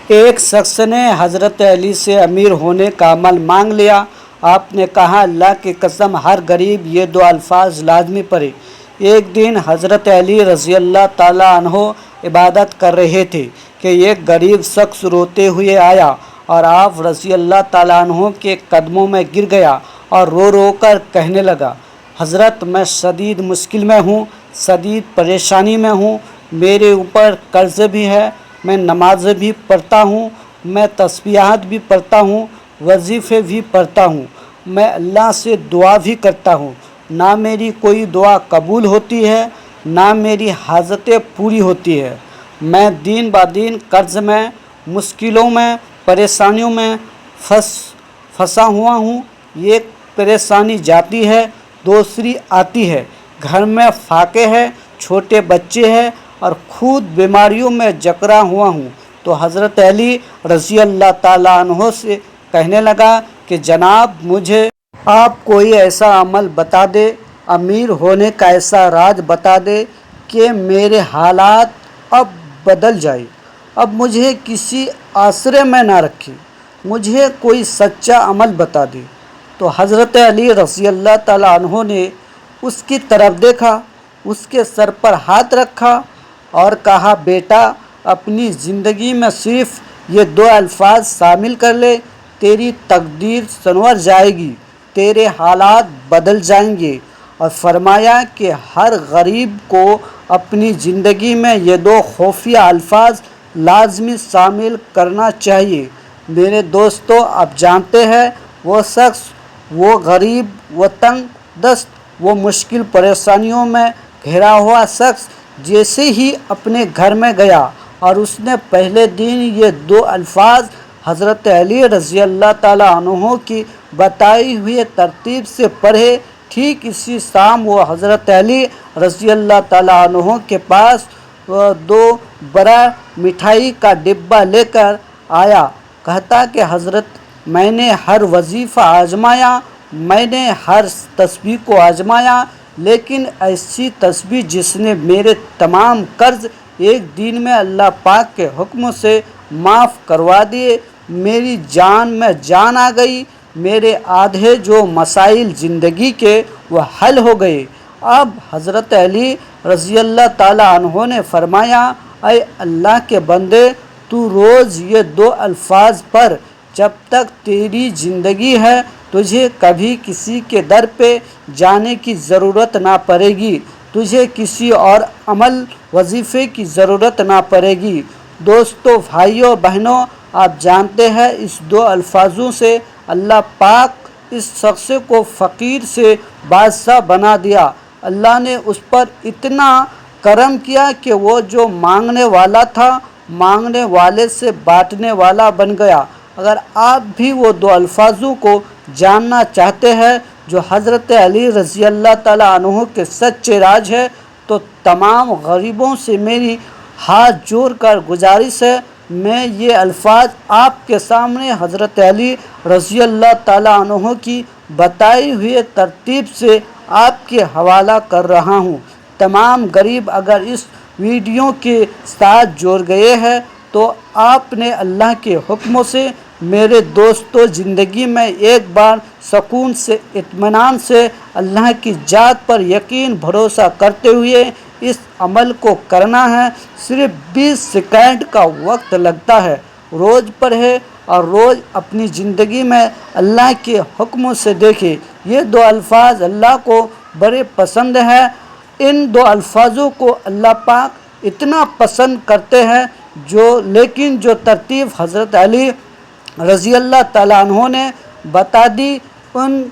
ایک شخص نے حضرت علی سے امیر ہونے کا عمل مانگ لیا۔ آپ نے کہا، اللہ کی قسم، ہر غریب یہ دو الفاظ لازمی پڑھے۔ ایک دن حضرت علی رضی اللہ تعالیٰ عنہ عبادت کر رہے تھے کہ ایک غریب شخص روتے ہوئے آیا اور آپ رضی اللہ تعالیٰ عنہ کے قدموں میں گر گیا اور رو رو کر کہنے لگا، حضرت، میں شدید مشکل میں ہوں، شدید پریشانی میں ہوں، میرے اوپر قرض بھی ہے، میں نماز بھی پڑھتا ہوں، میں تسبیحات بھی پڑھتا ہوں، وظیفے بھی پڑھتا ہوں، میں اللہ سے دعا بھی کرتا ہوں، نہ میری کوئی دعا قبول ہوتی ہے، نہ میری حاجتیں پوری ہوتی ہے، میں دن بدن قرض میں، مشکلوں میں، پریشانیوں میں پھنسا ہوا ہوں۔ ایک پریشانی جاتی ہے، دوسری آتی ہے، گھر میں فاقے ہے، چھوٹے بچے ہیں اور خود بیماریوں میں جکڑا ہوا ہوں۔ تو حضرت علی رضی اللہ تعالیٰ عنہ سے کہنے لگا کہ جناب، مجھے آپ کوئی ایسا عمل بتا دے، امیر ہونے کا ایسا راز بتا دے کہ میرے حالات اب بدل جائے، اب مجھے کسی آسرے میں نہ رکھے، مجھے کوئی سچا عمل بتا دے۔ تو حضرت علی رضی اللہ تعالیٰ عنہ نے اس کی طرف دیکھا، اس کے سر پر ہاتھ رکھا اور کہا، بیٹا، اپنی زندگی میں صرف یہ دو الفاظ شامل کر لے، تیری تقدیر سنور جائے گی، تیرے حالات بدل جائیں گے۔ اور فرمایا کہ ہر غریب کو اپنی زندگی میں یہ دو خفیہ الفاظ لازمی شامل کرنا چاہیے۔ میرے دوستو، آپ جانتے ہیں، وہ شخص، وہ غریب، وہ تنگ دست، وہ مشکل پریشانیوں میں گھرا ہوا شخص جیسے ہی اپنے گھر میں گیا اور اس نے پہلے دن یہ دو الفاظ حضرت علی رضی اللہ تعالیٰ عنہ کی بتائی ہوئی ترتیب سے پڑھے، ٹھیک اسی شام وہ حضرت علی رضی اللہ تعالیٰ عنہ کے پاس دو بڑا مٹھائی کا ڈبہ لے کر آیا۔ کہتا کہ حضرت، میں نے ہر وظیفہ آزمایا، میں نے ہر تسبیح کو آزمایا، لیکن ایسی تسبیح جس نے میرے تمام قرض ایک دن میں اللہ پاک کے حکم سے معاف کروا دیے، میری جان میں جان آ گئی، میرے آدھے جو مسائل زندگی کے وہ حل ہو گئے۔ اب حضرت علی رضی اللہ تعالیٰ عنہ نے فرمایا، اے اللہ کے بندے، تو روز یہ دو الفاظ پڑھ، جب تک تیری زندگی ہے تجھے کبھی کسی کے در پہ جانے کی ضرورت نہ پڑے گی، تجھے کسی اور عمل وظیفے کی ضرورت نہ پڑے گی۔ دوستو، بھائیوں، بہنوں، آپ جانتے ہیں، اس دو الفاظوں سے اللہ پاک اس شخص کو فقیر سے بادشاہ بنا دیا۔ اللہ نے اس پر اتنا کرم کیا کہ وہ جو مانگنے والا تھا، مانگنے والے سے بانٹنے والا بن گیا۔ اگر آپ بھی وہ دو الفاظوں کو جاننا چاہتے ہیں جو حضرت علی رضی اللہ تعالیٰ عنہ کے سچے راز ہے، تو تمام غریبوں سے میری ہاتھ جوڑ کر گزارش ہے، میں یہ الفاظ آپ کے سامنے حضرت علی رضی اللہ تعالیٰ عنہ کی بتائی ہوئی ترتیب سے آپ کے حوالہ کر رہا ہوں۔ تمام غریب اگر اس ویڈیو کے ساتھ جڑ گئے ہیں تو آپ نے اللہ کے حکم سے، میرے دوستو، زندگی میں ایک بار سکون سے، اطمینان سے، اللہ کی ذات پر یقین بھروسہ کرتے ہوئے اس عمل کو کرنا ہے۔ صرف 20 سیکنڈ کا وقت لگتا ہے۔ روز پڑھے اور روز اپنی زندگی میں اللہ کے حکم سے دیکھے۔ یہ دو الفاظ اللہ کو بڑے پسند ہیں۔ ان دو الفاظوں کو اللہ پاک اتنا پسند کرتے ہیں، لیکن جو ترتیب حضرت علی رضی اللہ تعالیٰ عنہ نے بتا دی، ان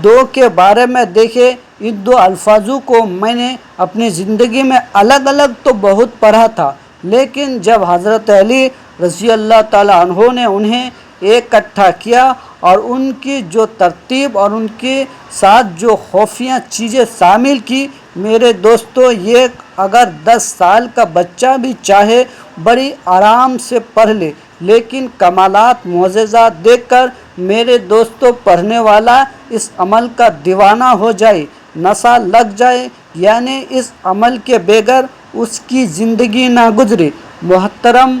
دو کے بارے میں دیکھے۔ ان دو الفاظوں کو میں نے اپنی زندگی میں الگ الگ تو بہت پڑھا تھا، لیکن جب حضرت علی رضی اللہ تعالیٰ عنہ نے انہیں اکٹھا کیا اور ان کی جو ترتیب اور ان کے ساتھ جو خفیہ چیزیں شامل کی، میرے دوستو، یہ اگر 10 سال کا بچہ بھی چاہے بڑی آرام سے پڑھ لے، لیکن کمالات، معجزات دیکھ کر میرے دوستو پڑھنے والا اس عمل کا دیوانہ ہو جائے، نشہ لگ جائے، یعنی اس عمل کے بغیر اس کی زندگی نہ گزرے۔ محترم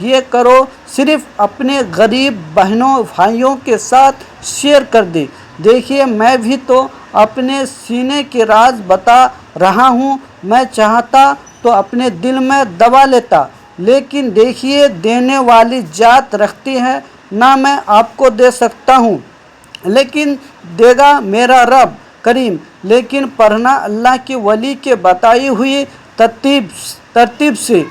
یہ کرو، صرف اپنے غریب بہنوں بھائیوں کے ساتھ شیئر کر دے۔ دیکھیے میں بھی تو اپنے سینے کے راز بتا رہا ہوں، میں چاہتا تو اپنے دل میں دبا لیتا، لیکن دیکھیے دینے والی ذات رکھتی ہے، نہ میں آپ کو دے سکتا ہوں لیکن دے گا میرا رب کریم۔ لیکن پڑھنا اللہ کے ولی کے بتائی ہوئی ترتیب سے،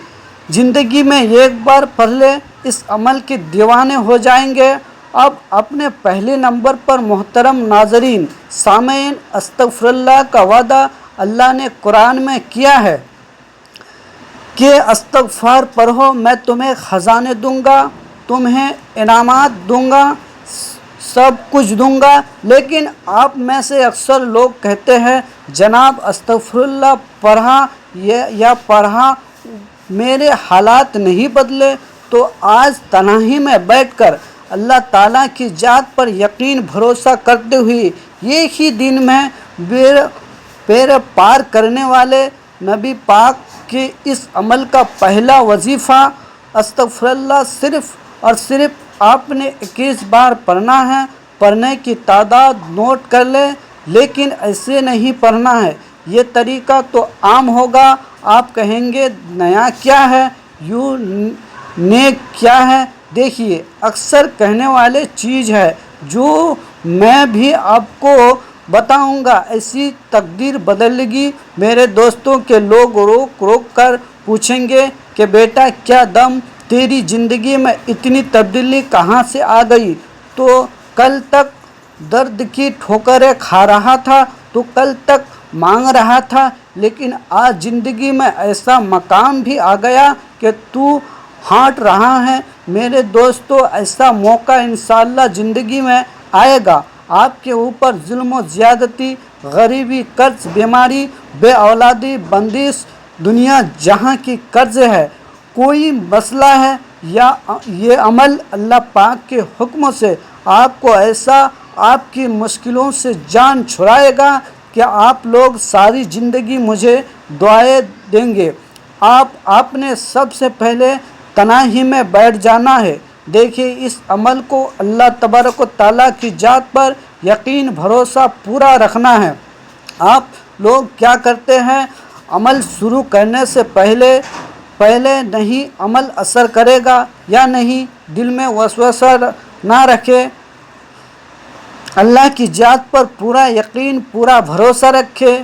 زندگی میں ایک بار پڑھ لے، اس عمل کے دیوانے ہو جائیں گے۔ اب اپنے پہلے نمبر پر محترم ناظرین سامعین، استغفر اللہ کا وعدہ اللہ نے قرآن میں کیا ہے کہ استغفار پڑھو، میں تمہیں خزانے دوں گا، تمہیں انعامات دوں گا، سب کچھ دوں گا۔ لیکن آپ میں سے اکثر لوگ کہتے ہیں جناب استغفر اللہ پڑھا یا پڑھا، میرے حالات نہیں بدلے۔ تو آج تنہائی میں بیٹھ کر اللہ تعالیٰ کی ذات پر یقین بھروسہ کرتے ہوئے ایک ہی دن میں پیر پار کرنے والے نبی پاک کے اس عمل کا پہلا وظیفہ استغفر اللہ صرف اور صرف آپ نے 21 بار پڑھنا ہے۔ پڑھنے کی تعداد نوٹ کر لیں، لیکن ایسے نہیں پڑھنا ہے، یہ طریقہ تو عام ہوگا، آپ کہیں گے نیا کیا ہے، یوں نیک کیا ہے؟ دیکھیے اکثر کہنے والے چیز ہے جو میں بھی آپ کو بتاؤں گا، ایسی تقدیر بدلے گی۔ میرے دوستوں کے لوگ روک روک کر پوچھیں گے کہ بیٹا کیا دم، تیری زندگی میں اتنی تبدیلی کہاں سے آ گئی؟ تو کل تک درد کی ٹھوکریں کھا رہا تھا، تو کل تک مانگ رہا تھا، لیکن آج زندگی میں ایسا مقام بھی آ گیا کہ تو ہانٹ رہا ہے۔ میرے دوستو ایسا موقع انشاءاللہ زندگی میں آئے گا، آپ کے اوپر ظلم و زیادتی، غریبی، قرض، بیماری، بے اولادی، بندش، دنیا جہاں کی قرض ہے، کوئی مسئلہ ہے، یا یہ عمل اللہ پاک کے حکم سے آپ کو ایسا آپ کی مشکلوں سے جان چھڑائے گا کہ آپ لوگ ساری زندگی مجھے دعائیں دیں گے۔ آپ نے سب سے پہلے تنہائی میں بیٹھ جانا ہے۔ دیکھیے اس عمل کو اللہ تبارک و تعالیٰ کی ذات پر یقین بھروسہ پورا رکھنا ہے۔ آپ لوگ کیا کرتے ہیں، عمل شروع کرنے سے پہلے نہیں عمل اثر کرے گا یا نہیں، دل میں وسوسہ نہ رکھے، اللہ کی ذات پر پورا یقین، پورا بھروسہ رکھے۔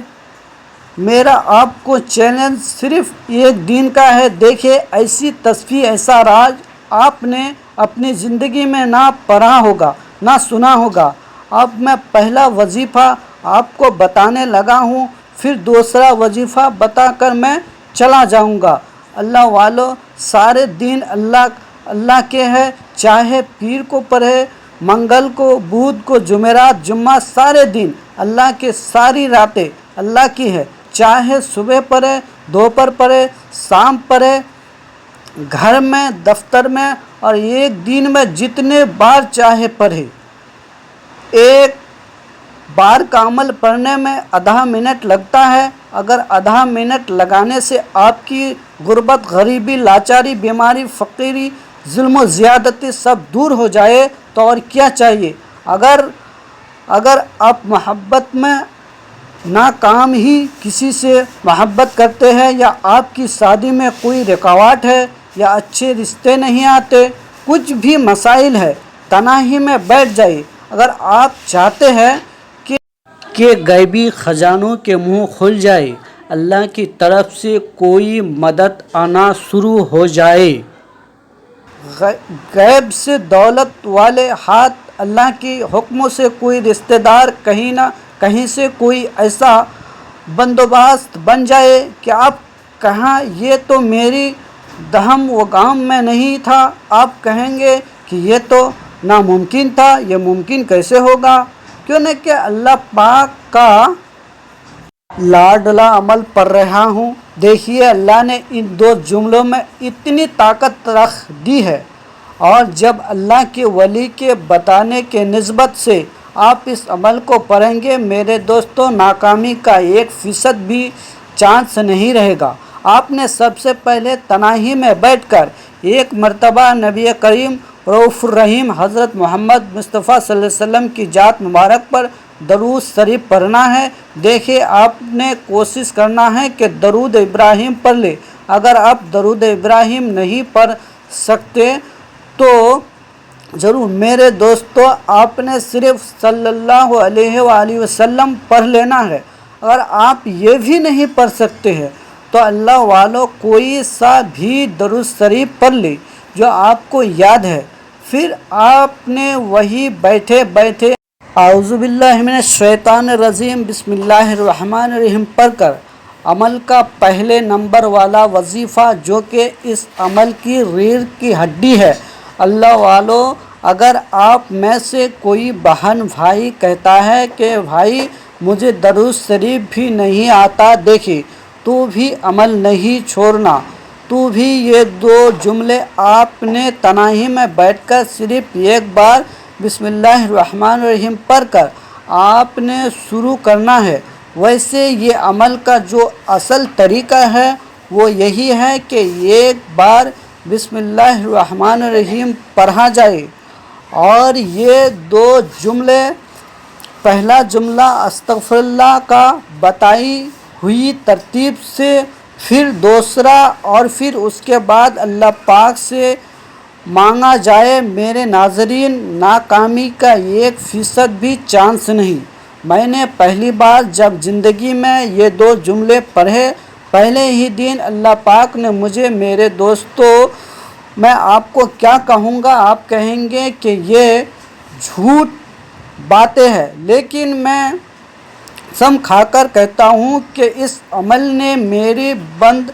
میرا آپ کو چیلنج صرف ایک دن کا ہے۔ دیکھیے ایسی تصویر، ایسا راز آپ نے اپنی زندگی میں نہ پڑھا ہوگا، نہ سنا ہوگا۔ اب میں پہلا وظیفہ آپ کو بتانے لگا ہوں، پھر دوسرا وظیفہ بتا کر میں چلا جاؤں گا۔ اللہ والو، سارے دن اللہ کے ہے، چاہے پیر کو پڑھے، منگل کو، بدھ کو، جمعرات، جمعہ، سارے دن اللہ کے، ساری راتیں اللہ کی ہے، چاہے صبح پڑھے، دوپہر پڑھے، شام پڑھے، گھر میں، دفتر میں، اور ایک دن میں جتنے بار چاہے پڑھے۔ ایک بار کا عمل پڑھنے میں آدھا منٹ لگتا ہے، اگر آدھا منٹ لگانے سے آپ کی غربت، غریبی، لاچاری، بیماری، فقیری، ظلم و زیادتی سب دور ہو جائے تو اور کیا چاہیے؟ اگر آپ محبت میں ناکام ہی کسی سے محبت کرتے ہیں، یا آپ کی شادی میں کوئی رکاوٹ ہے، یا اچھے رشتے نہیں آتے، کچھ بھی مسائل ہے، تنہائی میں بیٹھ جائیے۔ اگر آپ چاہتے ہیں کہ غیبی خزانوں کے منہ کھل جائے، اللہ کی طرف سے کوئی مدد آنا شروع ہو جائے، غیب سے دولت والے ہاتھ، اللہ کے حکموں سے کوئی رشتہ دار، کہیں نہ کہیں سے کوئی ایسا بندوبست بن جائے کہ آپ کہاں یہ تو میری دہم و گام میں نہیں تھا، آپ کہیں گے کہ یہ تو ناممکن تھا، یہ ممکن کیسے ہوگا؟ کیوں نہ کہ اللہ پاک کا لاڈلا عمل پڑھ رہا ہوں۔ دیکھیے اللہ نے ان دو جملوں میں اتنی طاقت رکھ دی ہے، اور جب اللہ کے ولی کے بتانے کے نسبت سے آپ اس عمل کو پڑھیں گے، میرے دوستوں ناکامی کا 1% بھی چانس نہیں رہے گا۔ آپ نے سب سے پہلے تنہائی میں بیٹھ کر ایک مرتبہ نبی کریم رؤوف الرحیم حضرت محمد مصطفیٰ صلی اللہ علیہ وسلم کی ذات مبارک پر درود شریف پڑھنا ہے۔ دیکھیں آپ نے کوشش کرنا ہے کہ درود ابراہیم پڑھ لے۔ اگر آپ درود ابراہیم نہیں پڑھ سکتے تو ضرور میرے دوستو آپ نے صرف صلی اللہ علیہ وآلہ وسلم پڑھ لینا ہے۔ اگر آپ یہ بھی نہیں پڑھ سکتے ہیں تو اللہ والوں کوئی سا بھی درود شریف پڑھ لے جو آپ کو یاد ہے، پھر آپ نے وہی بیٹھے بیٹھے اعوذ باللہ من الشیطان الرجیم بسم اللہ الرحمن الرحیم پڑھ کر عمل کا پہلے نمبر والا وظیفہ جو کہ اس عمل کی ریڑھ کی ہڈی ہے۔ اللہ والو اگر آپ میں سے کوئی بہن بھائی کہتا ہے کہ بھائی مجھے درود شریف بھی نہیں آتا، دیکھیں تو بھی عمل نہیں چھوڑنا، تو بھی یہ دو جملے آپ نے تنہائی میں بیٹھ کر صرف ایک بار بسم اللہ الرحمن الرحیم پڑھ کر آپ نے شروع کرنا ہے۔ ویسے یہ عمل کا جو اصل طریقہ ہے وہ یہی ہے کہ ایک بار بسم اللہ الرحمن الرحیم پڑھا جائے اور یہ دو جملے، پہلا جملہ استغفر اللہ کا بتائی ہوئی ترتیب سے، پھر دوسرا اور پھر اس کے بعد اللہ پاک سے مانگا جائے۔ میرے ناظرین ناکامی کا 1% بھی چانس نہیں۔ میں نے پہلی بار جب زندگی میں یہ دو جملے پڑھے، پہلے ہی دن اللہ پاک نے مجھے، میرے دوستو میں آپ کو کیا کہوں گا، آپ کہیں گے کہ یہ جھوٹ باتیں ہیں، لیکن میں قسم کھا کر کہتا ہوں کہ اس عمل نے میری بند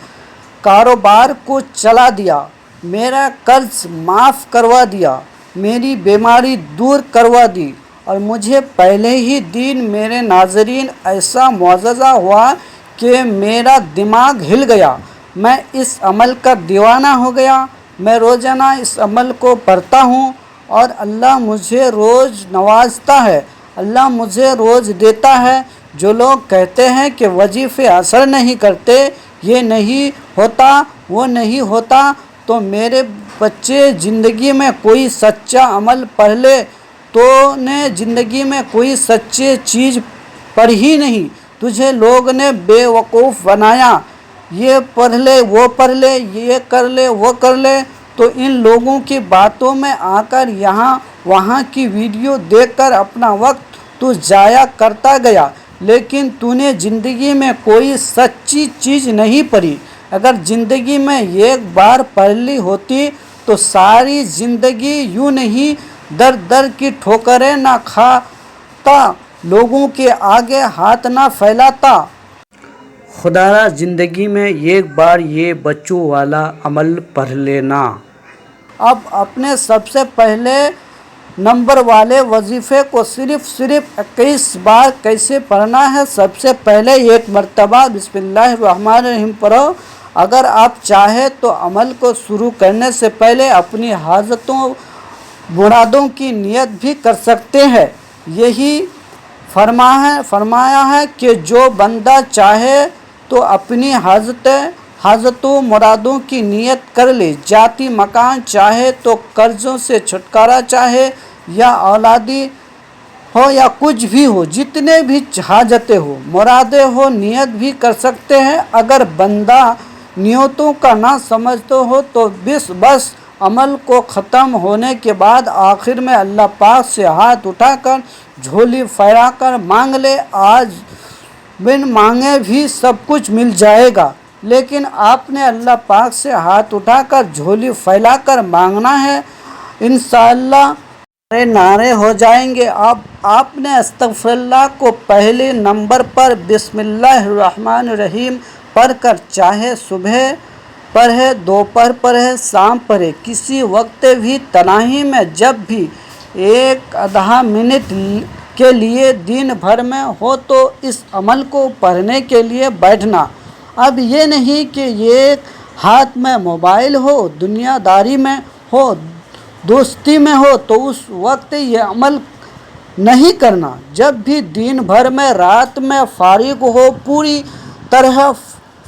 کاروبار کو چلا دیا، میرا قرض معاف کروا دیا، میری بیماری دور کروا دی، اور مجھے پہلے ہی دن میرے ناظرین ایسا معجزہ ہوا کہ میرا دماغ ہل گیا، میں اس عمل کا دیوانہ ہو گیا۔ میں روزانہ اس عمل کو پڑھتا ہوں اور اللہ مجھے روز نوازتا ہے، اللہ مجھے روز دیتا ہے۔ جو لوگ کہتے ہیں کہ وظیفے اثر نہیں کرتے، یہ نہیں ہوتا، وہ نہیں ہوتا، تو میرے بچے زندگی میں کوئی سچا عمل پڑھ لے، تو نے زندگی میں کوئی سچی چیز پڑھی نہیں، تجھے لوگ نے بے وقوف بنایا، یہ پڑھ لے وہ پڑھ لے، یہ کر لے وہ کر لے، تو ان لوگوں کی باتوں میں آ کر یہاں وہاں کی ویڈیو دیکھ کر اپنا وقت تو ضائع کرتا گیا، لیکن تو نے زندگی میں کوئی سچی چیز نہیں پڑھی۔ اگر زندگی میں ایک بار پڑھ لی ہوتی تو ساری زندگی یوں نہیں در در کی ٹھوکریں نہ کھاتا، لوگوں کے آگے ہاتھ نہ پھیلاتا۔ خدا را زندگی میں ایک بار یہ بچوں والا عمل پڑھ لینا۔ اب اپنے سب سے پہلے نمبر والے وظیفے کو صرف 21 بار کیسے پڑھنا ہے؟ سب سے پہلے ایک مرتبہ بسم اللہ الرحمن الرحیم پڑھو۔ اگر آپ چاہیں تو عمل کو شروع کرنے سے پہلے اپنی حاجتوں مرادوں کی نیت بھی کر سکتے ہیں۔ یہی فرمایا ہے کہ جو بندہ چاہے تو اپنی حاجتوں مرادوں کی نیت کر لے، ذاتی مکان چاہے تو قرضوں سے چھٹکارا چاہے یا اولادی ہو یا کچھ بھی ہو، جتنے بھی حاجتیں ہو مرادیں ہو، نیت بھی کر سکتے ہیں۔ اگر بندہ نیتوں کا نہ سمجھتے ہو تو بس عمل کو ختم ہونے کے بعد آخر میں اللہ پاک سے ہاتھ اٹھا کر جھولی پھیلا کر مانگ لے، آج بن مانگے بھی سب کچھ مل جائے گا۔ لیکن آپ نے اللہ پاک سے ہاتھ اٹھا کر جھولی پھیلا کر مانگنا ہے، انشاءاللہ نعرے ہو جائیں گے۔ اب آپ نے استغفر اللہ کو پہلے نمبر پر بسم اللہ الرحمن الرحیم پڑھ کر چاہے صبح پڑھے، دوپہر پڑھے، شام پڑھے، کسی وقت بھی تنہائی میں جب بھی ایک آدھا منٹ کے لیے دن بھر میں ہو تو اس عمل کو پڑھنے کے لیے بیٹھنا۔ اب یہ نہیں کہ ایک ہاتھ میں موبائل ہو، دنیا داری میں ہو، دوستی میں ہو تو اس وقت یہ عمل نہیں کرنا۔ جب بھی دن بھر میں رات میں فارغ ہو، پوری طرح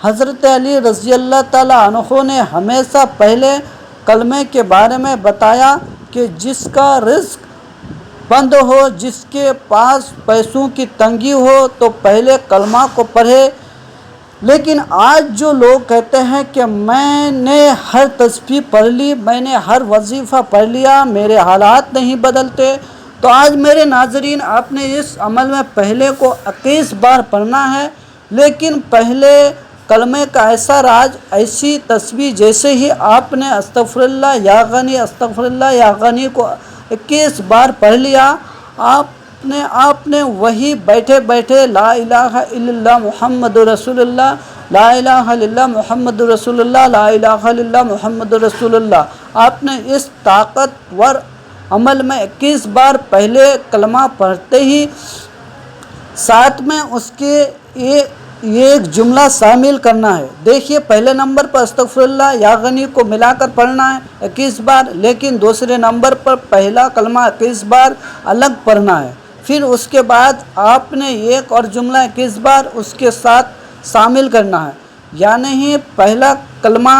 حضرت علی رضی اللہ تعالیٰ عنہ نے ہمیشہ پہلے کلمے کے بارے میں بتایا کہ جس کا رزق بند ہو، جس کے پاس پیسوں کی تنگی ہو تو پہلے کلمہ کو پڑھے۔ لیکن آج جو لوگ کہتے ہیں کہ میں نے ہر تسبیح پڑھ لی، میں نے ہر وظیفہ پڑھ لیا، میرے حالات نہیں بدلتے، تو آج میرے ناظرین آپ نے اس عمل میں پہلے کو 21 بار پڑھنا ہے، لیکن پہلے کلمے کا ایسا راز، ایسی تسبیح جیسے ہی آپ نے استغفر اللہ یا غنی استغفر اللہ یا غنی کو 21 بار پڑھ لیا، آپ نے وہی بیٹھے بیٹھے لا الہ الا اللہ محمد رسول اللہ، لا الہ الا اللہ محمد رسول اللہ، لا الہ الا اللہ محمد رسول اللہ، آپ نے اس طاقتور عمل میں 21 بار پہلے کلمہ پڑھتے ہی ساتھ میں اس کے ایک جملہ شامل کرنا ہے۔ دیکھیے پہلے نمبر پر استغفر اللہ یا غنی کو ملا کر پڑھنا ہے 21 بار، لیکن دوسرے نمبر پر پہلا کلمہ 21 بار الگ پڑھنا ہے۔ پھر اس کے بعد آپ نے ایک اور جملہ 21 بار اس کے ساتھ شامل کرنا ہے، یعنی پہلا کلمہ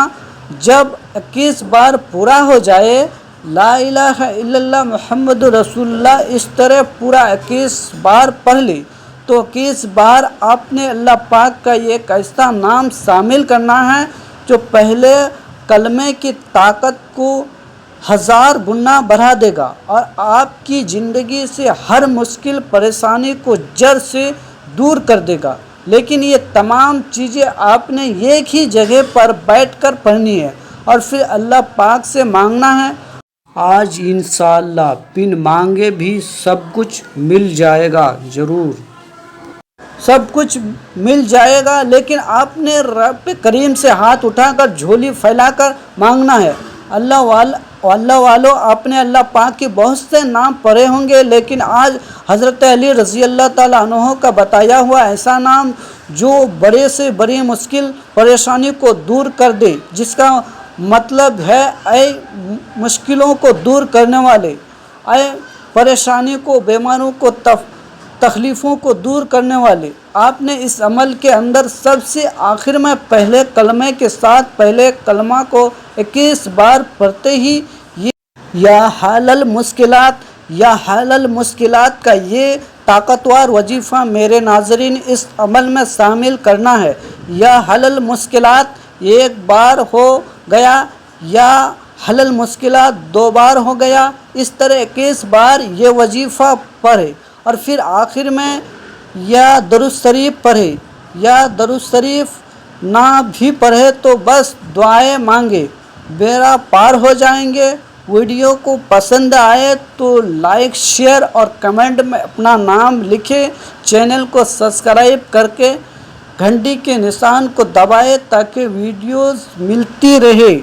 جب 21 بار پورا ہو جائے، لا الہ الا اللہ محمد رسول اللہ اس طرح پورا 21 بار پڑھ لی، تو 21 بار آپ نے اللہ پاک کا ایک ایسا نام شامل کرنا ہے جو پہلے کلمے کی طاقت کو 1000 گنا بڑھا دے گا اور آپ کی زندگی سے ہر مشکل پریشانی کو جڑ سے دور کر دے گا۔ لیکن یہ تمام چیزیں آپ نے ایک ہی جگہ پر بیٹھ کر پڑھنی ہے اور پھر اللہ پاک سے مانگنا ہے۔ آج انشاءاللہ بن مانگے بھی سب کچھ مل جائے گا، ضرور سب کچھ مل جائے گا، لیکن آپ نے رب کریم سے ہاتھ اٹھا کر جھولی پھیلا کر مانگنا ہے۔ اللہ والو آپ نے اللہ پاک کے بہت سے نام پڑھے ہوں گے، لیکن آج حضرت علی رضی اللہ تعالیٰ عنہ کا بتایا ہوا ایسا نام جو بڑے سے بڑی مشکل پریشانی کو دور کر دے، جس کا مطلب ہے اے مشکلوں کو دور کرنے والے، اے پریشانی کو، بیماروں کو، تکلیفوں کو دور کرنے والے۔ آپ نے اس عمل کے اندر سب سے آخر میں پہلے کلمے کے ساتھ پہلے کلمہ کو 21 بار پڑھتے ہی یا حل المشکلات یا حل المشکلات کا یہ طاقتور وظیفہ میرے ناظرین اس عمل میں شامل کرنا ہے۔ یا حل المشکلات ایک بار ہو گیا یا حل المشکلات 2 بار ہو گیا، اس طرح 21 بار یہ وظیفہ پڑھے اور پھر آخر میں یا درود شریف پڑھے، یا درود شریف نہ بھی پڑھے تو بس دعائیں مانگے، بیڑا پار ہو جائیں گے۔ ویڈیو کو پسند آئے تو لائک، شیئر اور کمنٹ میں اپنا نام لکھے، چینل کو سبسکرائب کر کے گھنٹی کے نشان کو دبائے تاکہ ویڈیوز ملتی رہے۔